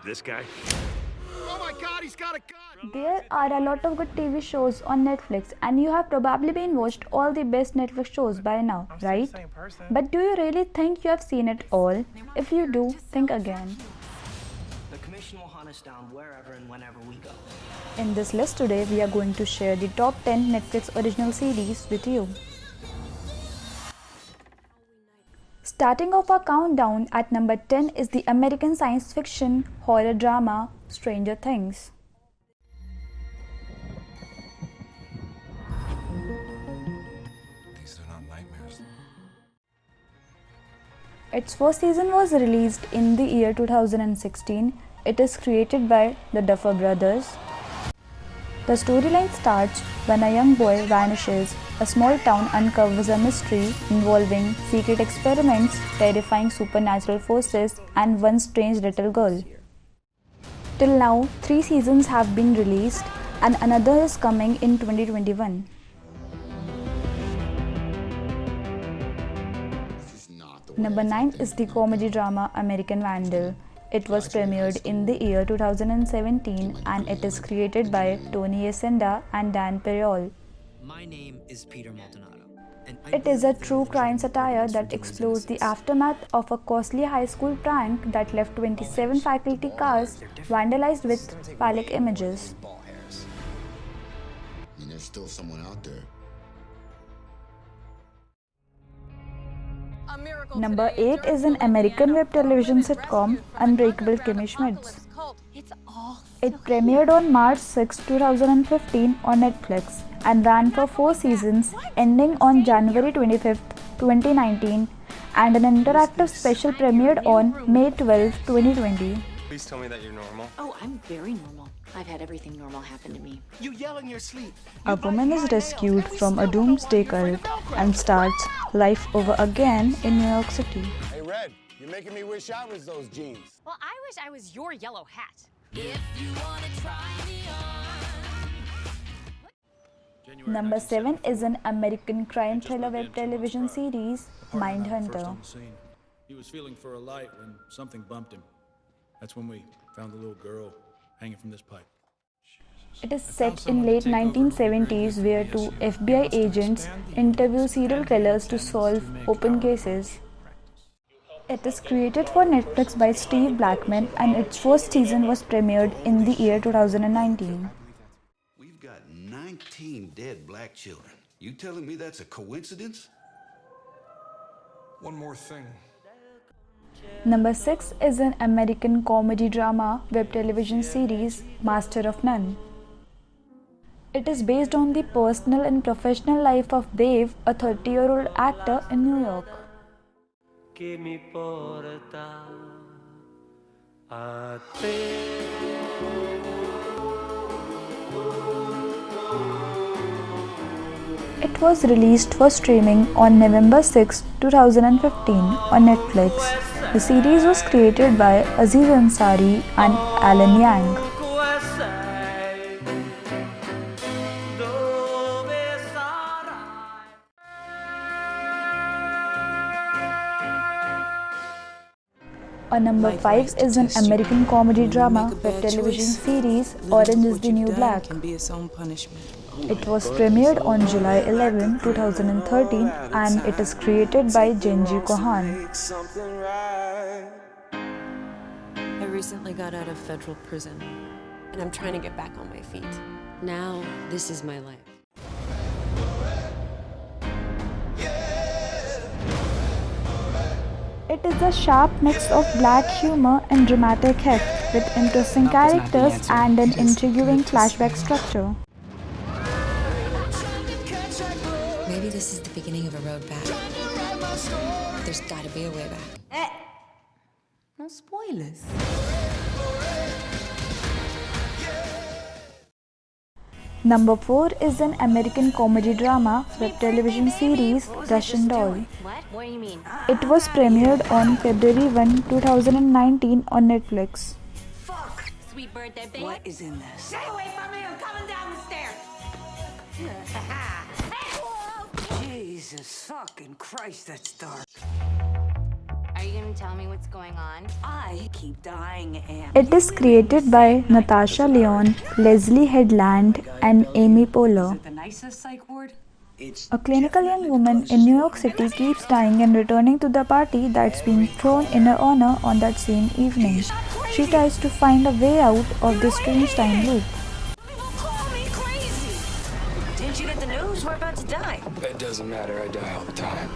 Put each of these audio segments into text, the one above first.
this guy? Oh my God, he's got a gun! There are a lot of good TV shows on Netflix, and you have probably been watched all the best Netflix shows by now, right? But do you really think you have seen it all? If you do, think again. The commission will hunt us down wherever and whenever we go. In this list today, we are going to share the top 10 Netflix original series with you. Starting off our countdown at number 10 is the American science fiction horror drama Stranger Things. These are not nightmares. Its first season was released in the year 2016. It is created by the Duffer Brothers. The storyline starts when a young boy vanishes. A small town uncovers a mystery involving secret experiments, terrifying supernatural forces, and one strange little girl. Till now, 3 seasons have been released, and another is coming in 2021. Number 9 is the comedy drama American Vandal. It was premiered in the year 2017 and it is created by Tony Yacenda and Dan Periol. My name is Peter Maldonado. It is a true crime satire that explores the aftermath of a costly high school prank that left 27 faculty cars vandalized with phallic images. And there's still someone out there. Number 8 is an American web television sitcom Unbreakable Kimmy Schmidt. It premiered on March 6, 2015 on Netflix and ran for 4 seasons ending on January 25, 2019 and an interactive special premiered on May 12, 2020. Please tell me that you're normal. Oh, I'm very normal. I've had everything normal happen to me. You yell in your sleep. A woman is rescued from a doomsday cult and starts life over again in New York City. Hey, Red, you're making me wish I was those jeans. Well, I wish I was your yellow hat. Number 7 is an American crime thriller web television series, Mindhunter. He was feeling for a light when something bumped him. That's when we found the little girl hanging from this pipe. It is set in late 1970s where 2 FBI agents interview serial killers to solve open cases. It is created for Netflix by Steve Blackman and its first season was premiered in the year 2019. We've got 19 dead black children. You telling me that's a coincidence? One more thing. Number 6 is an American comedy drama web television series, Master of None. It is based on the personal and professional life of Dave, a 30-year-old actor in New York. It was released for streaming on November 6, 2015 on Netflix. The series was created by Aziz Ansari and Alan Yang. Number 5 is an American comedy drama web television series, Orange is the New Black. It was premiered on July 11, 2013 and it is created by Jenji Kohan. I recently got out of federal prison, and I'm trying to get back on my feet. Now, this is my life. It is a sharp mix of black humor and dramatic heft with interesting characters and an intriguing flashback structure. Maybe this is the beginning of a road back. There's gotta be a way back. No spoilers. Number 4 is an American comedy drama web television series, Russian Doll. What do you mean? It was premiered on February 1, 2019 on Netflix. Fuck, sweet birthday baby. What is in this? Stay away from me, I'm coming down the stairs. Jesus fucking Christ, that's dark. Are you gonna tell me what's going on? I keep dying, Anne. It is created by Natasha Lyonne, Leslie Headland, and Amy Poehler. The nicest psych ward? A clinical young woman in New York City keeps dying and returning to the party that's being thrown in her honor on that same evening. She tries to find a way out of this strange time loop. Call me crazy! Didn't you get the news? We're about to die. It doesn't matter, I die all the time.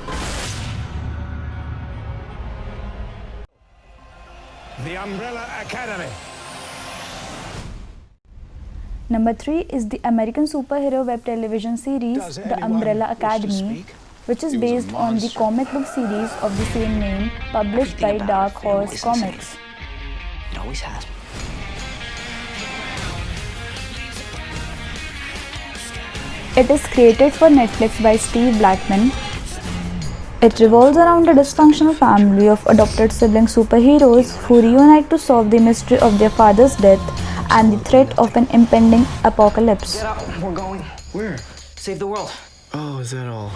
The Umbrella Academy. Number 3 is the American superhero web television series The Umbrella Academy, which is based on the comic book series of the same name published by Dark Horse Comics. It always has. It is created for Netflix by Steve Blackman. It revolves around a dysfunctional family of adopted sibling superheroes who reunite to solve the mystery of their father's death and the threat of an impending apocalypse. Get up. We're going. Where? Save the world. Oh, is that all?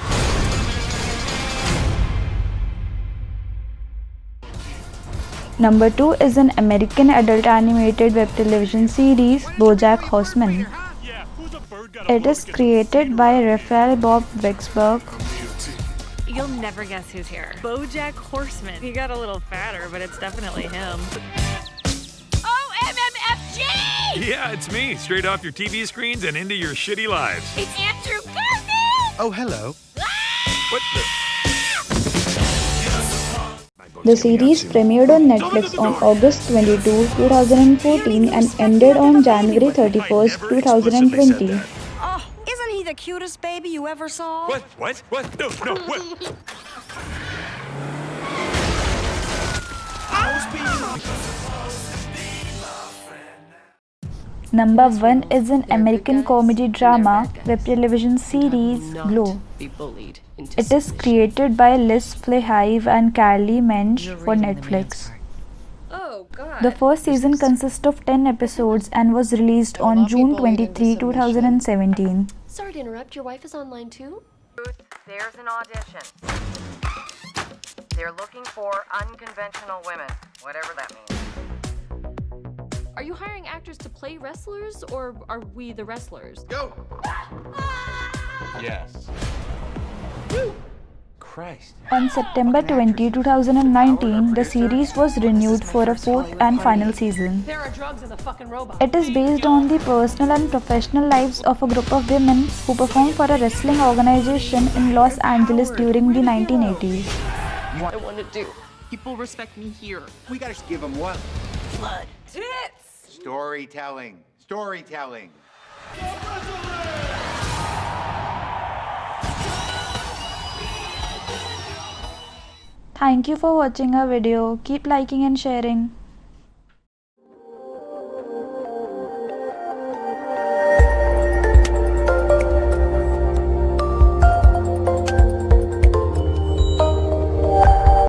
Number 2 is an American adult animated web television series, BoJack Horseman. It is created by Raphael Bob Wicksberg. You'll never guess who's here. BoJack Horseman. He got a little fatter, but it's definitely him. OMMFG! Yeah, it's me, straight off your TV screens and into your shitty lives. It's Andrew Garfield! Oh, hello. What the? The series premiered on Netflix on August 22, 2014 and ended on January 31, 2020. Oh, isn't he the cutest baby you ever saw? What? No, what? Number 1 is an American comedy drama web television series, Glow. It is created by Liz Flahive and Carly Mensch for Netflix. Oh, God. The first season consists of 10 episodes and was released on June 23, 2017. Sorry to interrupt. Your wife is online too? There's an audition. They're looking for unconventional women, whatever that means. Are you hiring actors to play wrestlers, or are we the wrestlers? Go. Yes. Christ. On September 20, 2019, the series was renewed for a fourth and final season. There are drugs in the fucking robot. It is based on the personal and professional lives of a group of women who performed for a wrestling organization in Los Angeles during the 1980s. What I want to do. People respect me here. We gotta give them what? Blood. Tits! Storytelling. Storytelling. Thank you for watching our video. Keep liking and sharing.